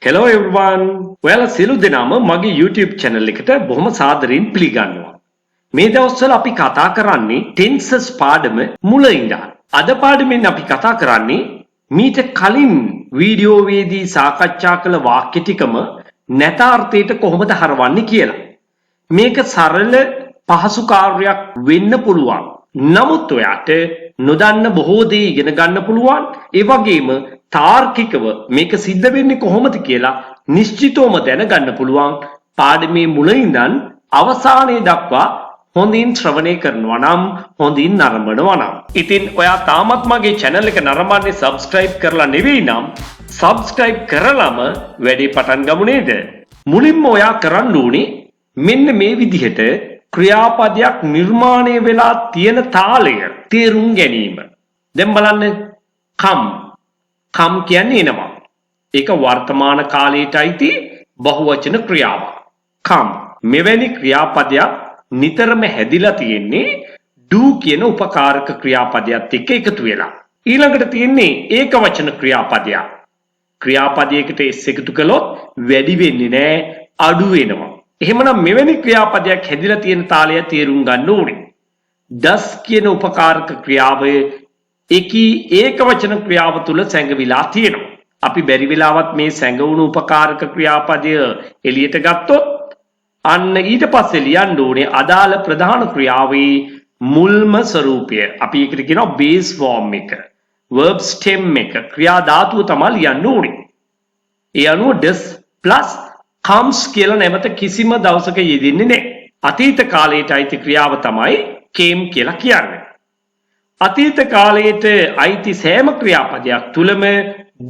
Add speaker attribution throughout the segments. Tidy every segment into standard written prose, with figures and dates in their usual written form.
Speaker 1: Hello everyone. ඔයාලා සියලු දෙනාම මගේ YouTube channel එකට බොහොම සාදරයෙන් පිළිගන්නවා. මේ දවස්වල අපි කතා කරන්නේ tenses පාඩම මුල ඉඳන්. අද පාඩමෙන් අපි කතා කරන්නේ මීට කලින් වීඩියෝවේදී සාකච්ඡා කළ වාක්‍ය ටිකම නැතාර්ථයට කොහොමද හරවන්නේ කියලා. මේක සරල පහසු කාර්යයක් වෙන්න පුළුවන්. නමුත් ඔයාට නොදන්න බොහෝ දේ ඉගෙන ගන්න පුළුවන්. ඒ වගේම තාර්කිකව මේක සිද්ධ වෙන්නේ කොහොමද කියලා නිශ්චිතවම දැනගන්න පුළුවන්. පාඩමේ මුල ඉඳන් අවසානයේ දක්වා හොඳින් ශ්‍රවණය කරනවා නම් හොඳින් නරඹනවා නම්. ඉතින් ඔයා තාමත් මගේ channel එක නරඹන්නේ subscribe කරලා නෙවෙයි නම් subscribe කරලම වැඩේ පටන් ගමු නේද? මුලින්ම ඔයා කරන්න ඕනේ මෙන්න මේ විදිහට ක්‍රියාපදයක් නිර්මාණය වෙලා තියෙන තාලය තේරුම් ගැනීම. දැන් බලන්න come කියන්නේ එනවා. ඒක වර්තමාන කාලයට අයිති බහුවචන ක්‍රියාවක්. come මෙවැනි ක්‍රියාපදයක් නිතරම හැදිලා තියෙන්නේ do කියන උපකාරක ක්‍රියාපදයක් එක්ක එකතු වෙලා. ඊළඟට තියෙන්නේ ඒකවචන ක්‍රියාපදයක්. ක්‍රියාපදයකට s එකතු කළොත් වැඩි වෙන්නේ නැහැ, අඩු වෙනවා. එහෙමනම් මෙවැනි ක්‍රියාපදයක් හැදිලා තියෙන තාලය තේරුම් ගන්න ඕනේ. does කියන උපකාරක ක්‍රියාව එකී ඒකවචන ක්‍රියාව තුල සැඟවිලා තියෙනවා. අපි බැරි වෙලාවත් මේ සැඟවුණු උපකාරක ක්‍රියාපදය එළියට ගත්තොත් අන්න ඊට පස්සේ ලියන්න ඕනේ අදාළ ප්‍රධාන ක්‍රියාවේ මුල්ම ස්වරූපය. අපි ඒකට කියනවා base form එක. verb stem එක ක්‍රියා ධාතුව තමයි ලියන්න ඕනේ. ඒ අනුව does plus comes කියලා නැවත කිසිම දවසක යෙදෙන්නේ නැහැ. අතීත කාලයට අයිති ක්‍රියාව තමයි came කියලා කියන්නේ. අතීත කාලයට අයිති සෑම ක්‍රියාපදයක් තුලම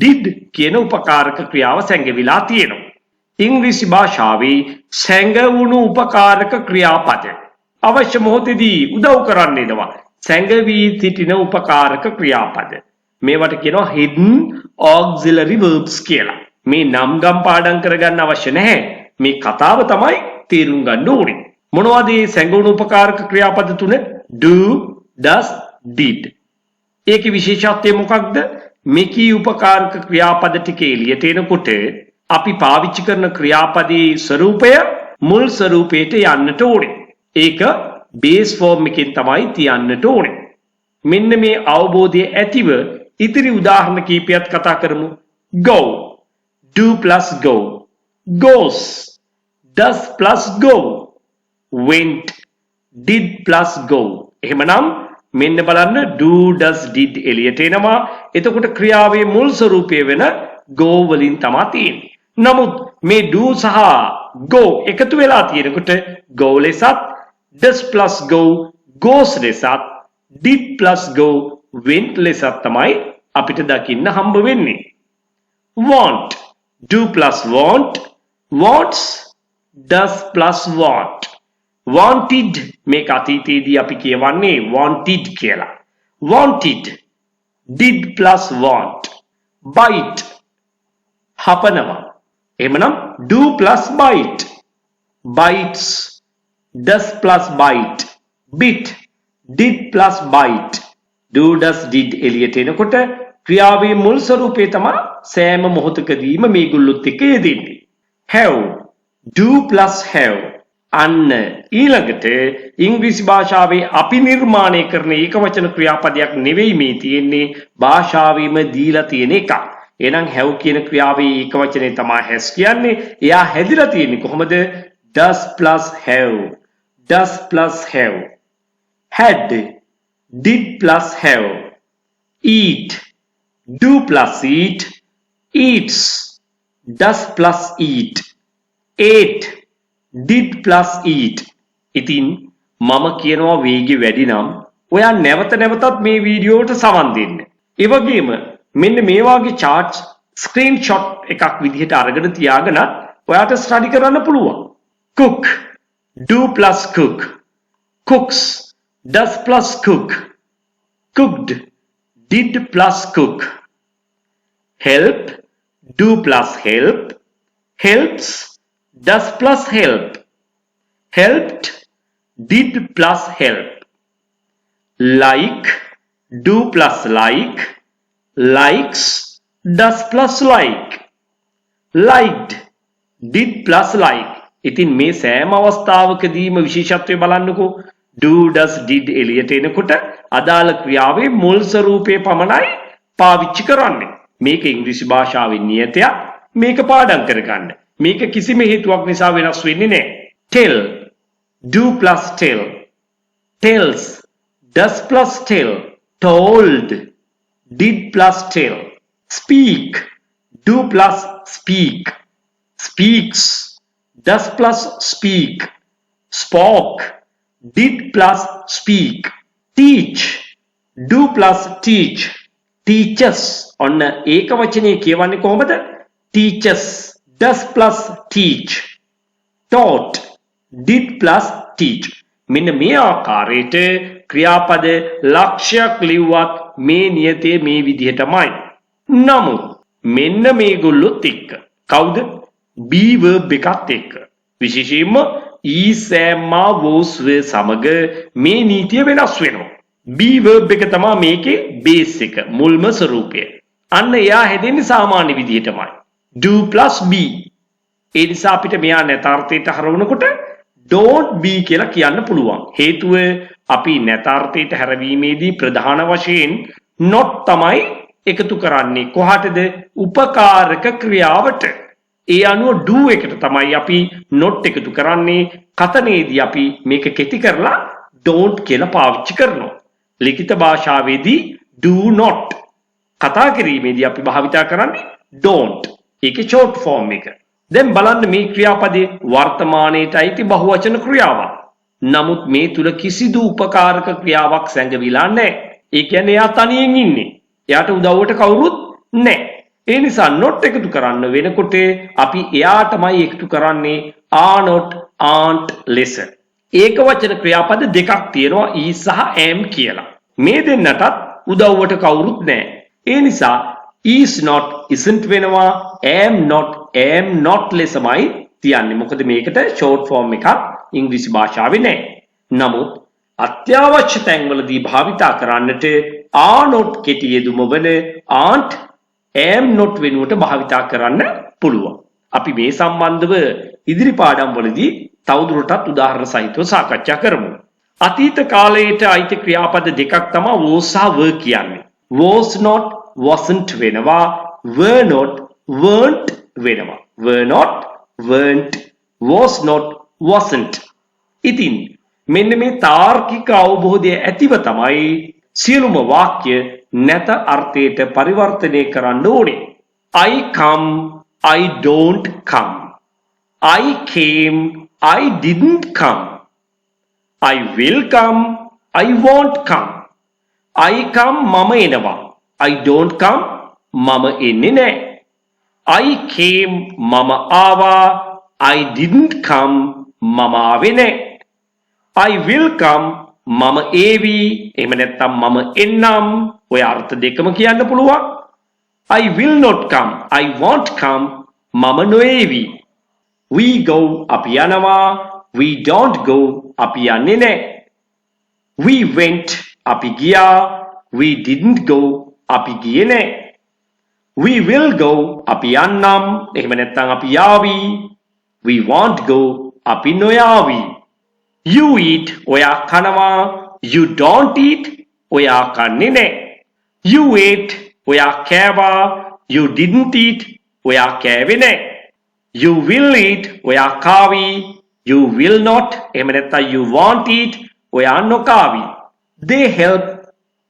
Speaker 1: did කියන උපකාරක ක්‍රියාව සැඟවිලා තියෙනවා. ඉංග්‍රීසි භාෂාවේ සැඟවුණු උපකාරක ක්‍රියාපද අවශ්‍ය මොහොතේදී උදව් කරන්න එනවා. සැඟවී සිටින උපකාරක ක්‍රියාපද. මේවට කියනවා hidden auxiliary verbs කියලා. මේ නම් ගම් පාඩම් කරගන්න අවශ්‍ය නැහැ. මේ කතාව තමයි තේරුම් ගන්න ඕනේ. මොනවද මේ සැඟවුණු උපකාරක ක්‍රියාපද තුන? do, does, did. ඒකේ විශේෂත්වය මොකක්ද? මේකී උපකාරක ක්‍රියාපද ටික එළියට එනකොට අපි පාවිච්චි කරන ක්‍රියාපදයේ ස්වරූපය මුල් ස්වරූපයට යන්නට ඕනේ. ඒක බේස් ෆෝම් එකෙන් තමයි තියන්නට ඕනේ. මෙන්න මේ අවබෝධය ඇතිව ඉතිරි උදාහරණ කීපයක් කතා කරමු. go, do plus go, goes, does plus go, went, did plus go. එහෙමනම් මෙන්න බලන්න do, does, did එළියට එනවා. එතකොට ක්‍රියාවේ මුල් ස්වරූපය වෙන go වලින් තමයි තියෙන්නේ. නමුත් මේ do සහ go එකතු වෙලා තියෙනකොට go ලෙසත් does plus go goes ලෙසත් did plus go went ලෙසත් තමයි අපිට දකින්න හම්බ වෙන්නේ. want, do plus want, wants, does plus want. wanted මේක අතීතයේදී අපි කියවන්නේ wanted කියලා. wanted, did plus want. bite හපනවා. එහෙමනම් do plus bite, bites, does plus bite. bit, did plus bite. do, does, did එළියට එනකොට ක්‍රියාවේ මුල් ස්වරූපය තමයි සෑම මොහොතකදීම මේගොල්ලොත් එක්ක යෙදෙන්නේ. have, do plus have. අන්න ඊළඟට ඉංග්‍රීසි භාෂාවේ අපි නිර්මාණය කරන ඒකවචන ක්‍රියාපදයක් නෙවෙයි මේ තියෙන්නේ, භාෂාවෙම දීලා තියෙන එකක්. එහෙනම් have කියන ක්‍රියාවේ ඒකවචනේ තමයි has කියන්නේ. එයා හැදිලා තියෙන්නේ කොහොමද? does plus have, does plus have. had, did plus have. eat, do plus eat, eats, does plus eat. ate, did plus eat. ඉතින් මම කියනවා වේගය වැඩි නම් ඔයා නැවත නැවතත් මේ වීඩියෝට සවන් දෙන්න. ඒ වගේම මෙන්න මේ වගේ charts screenshot එකක් විදිහට අරගෙන තියාගෙන ඔයාට ස්ටඩි කරන්න පුළුවන්. cook, do plus cook, cooks, does plus cook, cooked, did plus cook. help, do plus help, helps, does plus help. helped, did plus help. like, do plus like, likes, does plus like. liked. did plus like. ඉතින් මේ සෑම අවස්ථාවකදීම විශේෂත්වය බලන්නකෝ. do does did එළියට එනකොට අදාළ ක්‍රියාවේ මුල් ස්වරූපයේ පමණයි පාවිච්චි කරන්නේ. මේක ඉංග්‍රීසි භාෂාවේ නියතයක්. මේක පාඩම් කරගන්න. මේක කිසිම හේතුවක් නිසා වෙනස් වෙන්නේ නැහැ. tell. do plus tell. tells. does plus tell. told. did plus tell. speak. do plus speak. speaks. does plus speak. spoke. did plus speak. teach. do plus teach. teachers. ඔන්න ඒක වචනේ කියවන්නේ කොහොමද? teachers. does plus teach. taught. did plus teach. මෙන්න මේ ආකාරයට ක්‍රියාපද ලක්ෂයක් ලිව්වත් මේ නියතයේ මේ විදිහටමයි. නමුත් මෙන්න මේගොල්ලොත් එක්ක කවුද? be verb එකත් එක්ක. විශේෂයෙන්ම is am was were සමග මේ නීතිය වෙනස් වෙනවා. be verb එක තමයි මේකේ බේස් එක, මුල්ම ස්වරූපය. අන්න එයා හැදෙන්නේ සාමාන්‍ය විදිහටමයි. do plus be. ඒ නිසා අපිට මෙයා නැතාර්ථයට හරවනකොට don't be කියලා කියන්න පුළුවන්. හේතුව අපි නැතාර්ථයට හැරවීමේදී ප්‍රධාන වශයෙන් not තමයි එකතු කරන්නේ. කොහටද? උපකාරක ක්‍රියාවට. ඒ අනුව do එකට තමයි අපි not එකතු කරන්නේ. කතනයේදී අපි මේක කෙටි කරලා don't කියලා පාවිච්චි කරනවා. ලිඛිත භාෂාවේදී do not. කතා කිරීමේදී අපි භාවිතා කරන්නේ don't. ඒකේ short form එක. දැන් බලන්න මේ ක්‍රියාපදයේ වර්තමානයේට අයිති බහුවචන ක්‍රියාවක්. නමුත් මේ තුල කිසිදු උපකාරක ක්‍රියාවක් සැඟවිලා නැහැ. ඒ කියන්නේ එයා තනියෙන් ඉන්නේ. එයාට උදව්වට කවුරුත් නැහැ. ඒ නිසා not එකතු කරන්න වෙනකොට අපි එයාටමයි එකතු කරන්නේ are not, aren't ලෙස. ඒක වචන ක්‍රියාපද දෙකක් තියෙනවා is සහ am කියලා. මේ දෙන්නටත් උදව්වට කවුරුත් නැහැ. ඒ නිසා is not isn't වෙනවා, am not ලෙසමයි තියන්නේ. මොකද මේකට short form එකක් ඉංග්‍රීසි භාෂාවේ නැහැ. නමුත් අත්‍යවශ්‍ය තැන්වලදී භාවිතා කරන්නට are not කෙටි යෙදුම වන aren't, am not වෙනුවට භාවිතා කරන්න පුළුවන්. අපි මේ සම්බන්ධව ඉදිරි පාඩම් වලදී තවදුරටත් උදාහරණ සහිතව සාකච්ඡා කරමු. අතීත කාලයට අයිති ක්‍රියාපද දෙකක් තමයි was සහ were කියන්නේ. was not wasn't වෙනවා, were not weren't වෙනවා. were not weren't, was not wasn't. ඉතින් මෙන්න මේ තාර්කික අවබෝධය ඇතිව තමයි සියලුම වාක්‍ය නැත අර්ථයට පරිවර්තනය කරන්න ඕනේ. I come, I don't come. I came, I didn't come. I will come, I won't come. I come, මම එනවා. I don't come, මම එන්නේ නැහැ. I came, මම ආවා. I didn't come, මම ආවේ නැහැ. I will come, මම ඒවි. එහෙම නැත්නම් මම එන්නම්. ඔය අර්ථ දෙකම කියන්න පුළුවන්. I will not come, I won't come, මම නොඒවි. We go, අපි යනවා. We don't go, අපි යන්නේ නැහැ. We went, අපි ගියා. We didn't go, අපි ගියේ නැහැ. We will go, අපි යන්නම්. එහෙම නැත්නම් අපි යාවි. We won't go, අපි නොයාවි. You eat, ඔයා කනවා. You don't eat, ඔයා කන්නේ නැහැ. You ate, ඔයා කෑවා. You didn't eat, ඔයා කෑවේ නැහැ. You will eat, ඔයා කාවි. You will not, එහෙම නැත්නම් you won't eat, ඔයා නොකාවි. They help,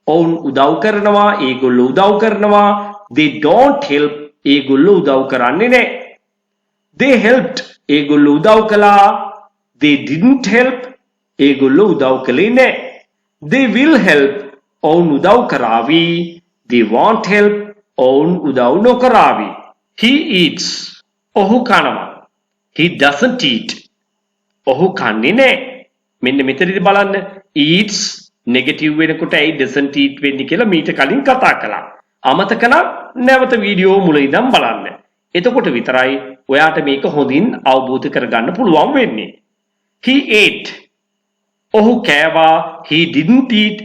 Speaker 1: ඔවුන් උදව් කරනවා. ඒගොල්ලෝ උදව් කරනවා. They don't help, ඒගොල්ලෝ උදව් කරන්නේ නැහැ. They helped, ඒගොල්ලෝ උදව් කළා. They didn't help, ඒගොල්ලෝ උදව් කළේ නැහැ. They will help, ඔවුන් උදව් කරાવી. They won't help, ඔවුන් උදව් නොකරાવી. He eats, ඔහු කනවා. He doesn't eat, ඔහු කන්නේ නැහැ. මෙන්න මෙතනදී බලන්න eats නෙගටිව් වෙනකොට ඇයි doesn't eat වෙන්නේ කියලා මීට කලින් කතා කළා. අමතක නම් නැවත වීඩියෝ මුල ඉඳන් බලන්න. එතකොට විතරයි ඔයාට මේක හොඳින් අවබෝධ කරගන්න පුළුවන් වෙන්නේ. He ate, ඔහු කෑවා. He didn't eat,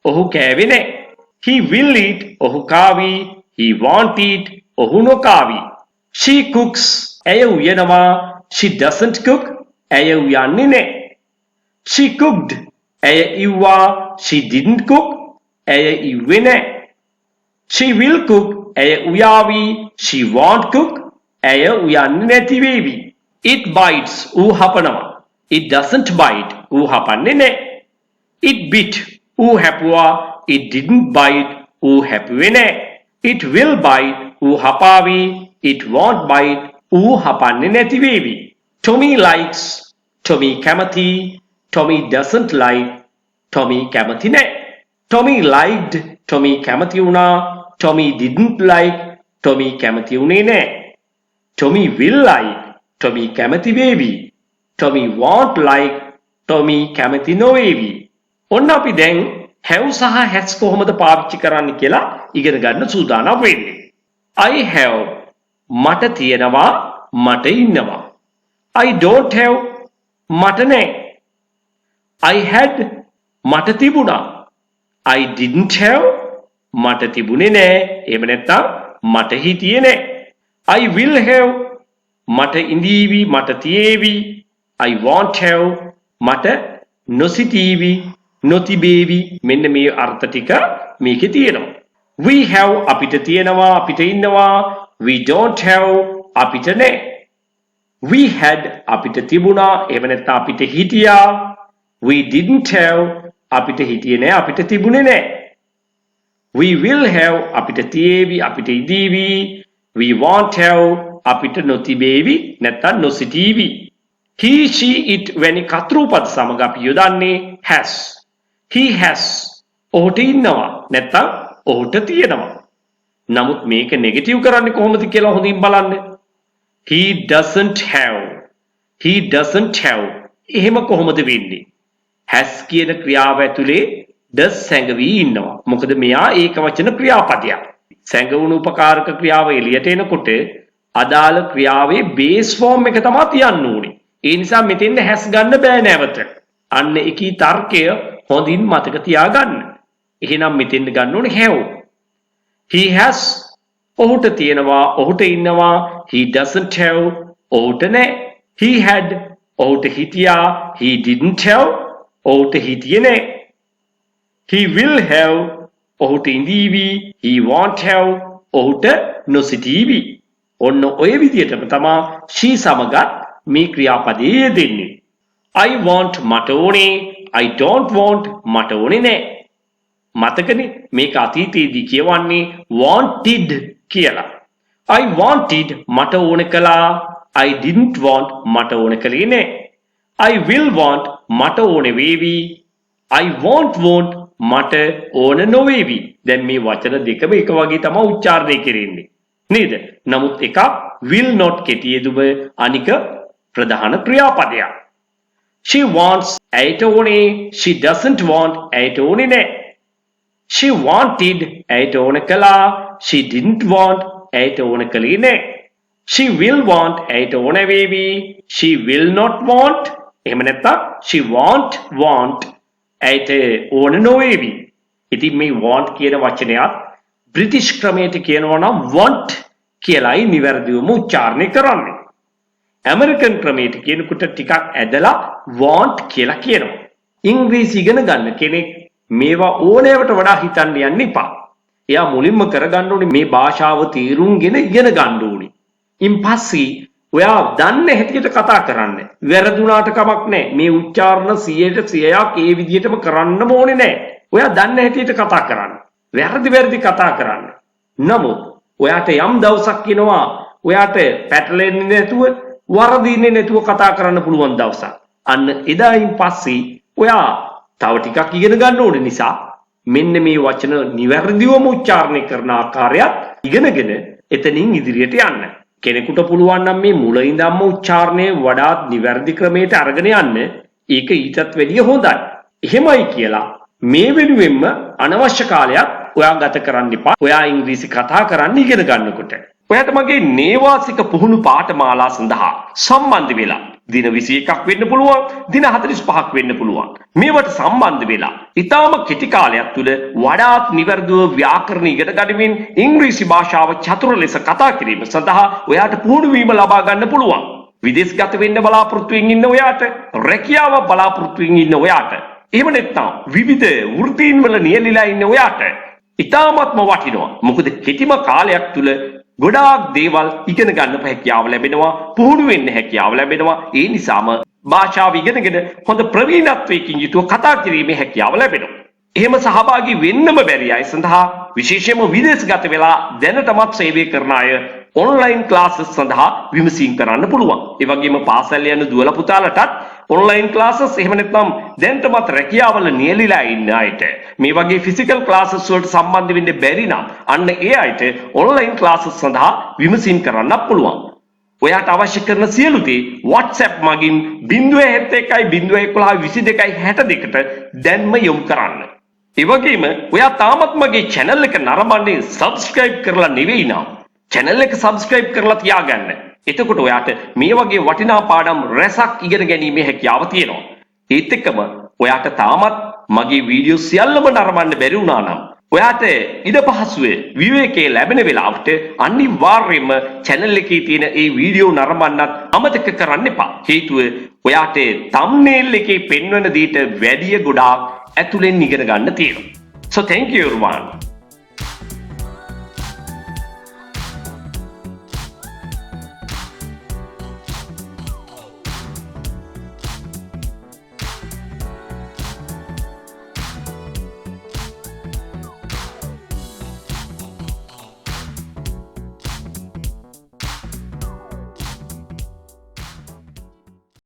Speaker 1: ඔහු කෑවේ නැහැ. He will eat, ඔහු කාවි. He won't eat, ඔහු නොකාවි. She cooks. ඇය උයනවා. She doesn't cook. ඇය උයන්නේ නැහැ. She cooked. ඇය ඉව්වා. She didn't cook. ඇය ඉව්වේ නැහැ. She will cook. ඇය උයාවි. She won't cook. ඇය උයන්නේ නැති වේවි. It bites. ඌ හපනවා. It doesn't bite. ඌ හපන්නේ නැහැ. It bit. ඌ හැපුවා. It didn't bite. ඌ හැපුවේ නැහැ. It will bite. ඌ හපාවි. It won't bite. ඌ හපන්නේ නැති වේවි. Tommy likes. Tommy කැමති. Tommy doesn't like. Tommy කැමති නැහැ. Tommy liked. Tommy කැමති වුණා. Tommy didn't like. Tommy කැමති වුණේ නැහැ. Tommy will like. Tommy කැමති වේවි. Tommy won't like. Tommy කැමති නොවේවි. ඔන්න අපි දැන් have සහ has කොහොමද පාවිච්චි කරන්න කියලා ඉගෙන ගන්න සූදානම් වෙන්නේ. I have මට තියෙනවා මට ඉන්නවා. I don't have මට නැහැ. I had මට තිබුණා. I didn't have මට තිබුණේ නැහැ. එහෙම නැත්නම් මට හිටියේ නැහැ. I will have මට ඉඳීවි මට තියේවි. I won't have මට නොසිතීවි නොතිබේවි. මෙන්න මේ අර්ථ ටික මේකේ තියෙනවා. We have අපිට තියෙනවා අපිට ඉන්නවා. We don't have අපිට නැහැ. We had අපිට තිබුණා එහෙම නැත්නම් අපිට හිටියා. We didn't have අපිට හිටියේ නැහැ අපිට තිබුණේ නැහැ. We will have අපිට තියේවි අපිට ඉදීවි. We won't have අපිට නොතිබේවි නැත්නම් නොසිටීවි. He she it වැනි කතෘපද සමග අපි යොදන්නේ has. He has ඔහුට ඉන්නවා නැත්නම් ඔහුට තියෙනවා. නමුත් මේක නෙගටිව් කරන්නේ කොහොමද කියලා හොඳින් බලන්න. He doesn't have. He doesn't have. එහෙම කොහොමද වෙන්නේ? has කියන ක්‍රියාව ඇතුලේ does සැඟවී ඉන්නවා. මොකද මෙයා ඒක වචන ක්‍රියාපදයක්. සැඟවුණු උපකාරක ක්‍රියාව එළියට එනකොට අදාළ ක්‍රියාවේ බේස් ෆෝම් එක තමයි තියන්න ඕනේ. ඒ නිසා මෙතෙන්ද has ගන්න බෑ නැවත. අන්න ඒකී තර්කය හොඳින් මතක තියාගන්න. එහෙනම් මෙතෙන්ද ගන්න ඕනේ have. He has ඔහුට තියෙනවා ඔහුට ඉන්නවා. He doesn't have ඔහුට නැහැ. He had ඔහුට හිටියා. He didn't have ඔහුට හිටියේ නැහැ. He will have ඔහුට ඉඳීවි. He won't have ඔහුට නොසිටීවි. ඔන්න ඔය විදිහටම තමයි she සමගත් මේ ක්‍රියාපදයේ යෙදෙන්නේ. I want මට ඕනේ. I don't want මට ඕනේ නැහැ. මතකනේ මේක අතීතයේදී කියවන්නේ wanted කියලා. I wanted මට ඕන කළා. I didn't want මට ඕන කළේ නැහැ. I will want මට ඕන වේවි. I won't want මට ඕන නොවේවි. දැන් මේ වචන දෙකම එක වගේ තමයි උච්චාරණය කෙරෙන්නේ. නේද? නමුත් එකක් will not කෙටියෙදුම අනික ප්‍රධාන ක්‍රියාපදයක්. She wants ඇයට ඕනේ. She doesn't want ඇයට ඕනේ නැහැ. She wanted ඇයට ඕන කළා. She didn't want ඇයට ඕන කළේ නැහැ. She will want ඇයට ඕන වේවි. She will not want එහෙම නැත්නම් she won't want ඇයට ඕන නොවේවි. ඉතින් මේ want කියන වචනයත් බ්‍රිටිෂ් ක්‍රමයට කියනවා නම් want කියලායි නිවැරදිවම උච්චාරණය කරන්නේ. ඇමරිකන් ක්‍රමයට කියනකොට ටිකක් ඇදලා want කියලා කියනවා. ඉංග්‍රීසි ඉගෙන ගන්න කෙනෙක් මේවා ඕනෑවට වඩා හිතන්න යන්න එපා. එයා මුලින්ම කරගන්න ඕනේ මේ භාෂාව තේරුම්ගෙන ඉගෙන ගන්න ඕනේ. ඉන් පස්සේ ඔයා දන්න හැටියට කතා කරන්න. වැරදුනාට කමක් නැහැ. මේ උච්චාරණ 100%ක් ඒ විදිහටම කරන්නම ඕනේ නැහැ. ඔයා දන්න හැටියට කතා කරන්න. වැරදි කතා කරන්න. නමුත් ඔයාට යම් දවසක් එනවා ඔයාට පැටලෙන්නේ නැතුව වරදින්නේ නැතුව කතා කරන්න පුළුවන් දවසක්. අන්න එදායින් පස්සේ ඔයා තව ටිකක් ඉගෙන ගන්න ඕනේ නිසා මෙන්න මේ වචන නිවැරදිවම උච්චාරණය කරන ආකාරයත් ඉගෙනගෙන එතනින් ඉදිරියට යන්න. කෙනෙකුට පුළුවන් නම් මේ මුල ඉඳන්ම උච්චාරණය වඩාත් නිවැරදි ක්‍රමයට අරගෙන යන්න. ඒක ඊටත් වැඩිය හොඳයි. එහෙමයි කියලා මේ වෙනුවෙන්ම අනවශ්‍ය කාලයක් ඔයා ගත කරන්න එපා. ඔයා ඉංග්‍රීසි කතා කරන්න ඉගෙන ගන්නකොට. ඔයාට මගේ නේවාසික පුහුණු පාඨමාලා සඳහා සම්බන්ධ වෙලා දින 21ක් වෙන්න පුළුවන්, දින 45ක් වෙන්න පුළුවන්. මේවට සම්බන්ධ වෙලා ඊටාම කෙටි කාලයක් තුළ වඩාත් නිවැරදිව ව්‍යාකරණ ඉගෙන ගනිමින් ඉංග්‍රීසි භාෂාව චතුර ලෙස කතා කිරීම සඳහා ඔයාට පුහුණු වීම ලබා ගන්න පුළුවන්. විදේශගත වෙන්න බලාපොරොත්තු වෙමින් ඉන්න ඔයාට, රැකියාව බලාපොරොත්තු වෙමින් ඉන්න ඔයාට, එහෙම නැත්නම් විවිධ වෘත්තීන් වල නියැලීලා ඉන්න ඔයාට ඉතාමත්ම වටිනවා. මොකද කෙටිම කාලයක් තුළ ගොඩාක් දේවල් ඉගෙන ගන්න හැකියාව ලැබෙනවා, පුහුණු වෙන්න හැකියාව ලැබෙනවා. ඒ නිසාම භාෂාව ඉගෙනගෙන හොඳ ප්‍රවීණත්වයකින් යුතුව කතා කිරීමේ හැකියාව ලැබෙනවා. එහෙම සහභාගී වෙන්නම බැරි අය සඳහා විශේෂයෙන්ම විදේශගත වෙලා දැනටමත් සේවය කරන අය ඔන්ලයින් ක්ලාසස් සඳහා විමසීම් කරන්න පුළුවන්. ඒ වගේම පාසල් යන දුවල පුතාලටත් ඔන්ලයින් ක්ලාසස් එහෙම නැත්නම් දැනටමත් රැකියාවල නියැලීලා ඉන්න අයට මේ වගේ ෆිසිකල් ක්ලාසස් වලට සම්බන්ධ වෙන්න බැරි නම් අන්න ඒ අයට ඔන්ලයින් ක්ලාසස් සඳහා විමසීම් කරන්න පුළුවන්. ඔයාට අවශ්‍ය කරන සියලු දේ WhatsApp මගින් 071 දැන්ම යොමු කරන්න. ඒ වගේම ඔයා තාමත් මගේ channel එක නරඹන්නේ subscribe කරලා නෙවෙයි නම් channel එක subscribe කරලා තියාගන්න. එතකොට ඔයාට මේ වගේ වටිනා පාඩම් රැසක් ඉගෙන ගැනීමේ හැකියාව තියෙනවා. ඒත් එක්කම ඔයාට තාමත් මගේ වීඩියෝ සියල්ලම නරඹන්න බැරි වුණා නම් ඔයාට ඉඩ පහසුවේ විවේකයේ ලැබෙන වෙලාවට අනිවාර්යයෙන්ම channel එකේ තියෙන ඒ වීඩියෝ නරඹන්නත් අමතක කරන්න එපා. හේතුව ඔයාට thumbnail එකේ පෙන්වන දේට වැඩිය ගොඩාක් ඇතුලෙන් ඉගෙන ගන්න තියෙනවා. So thank you everyone.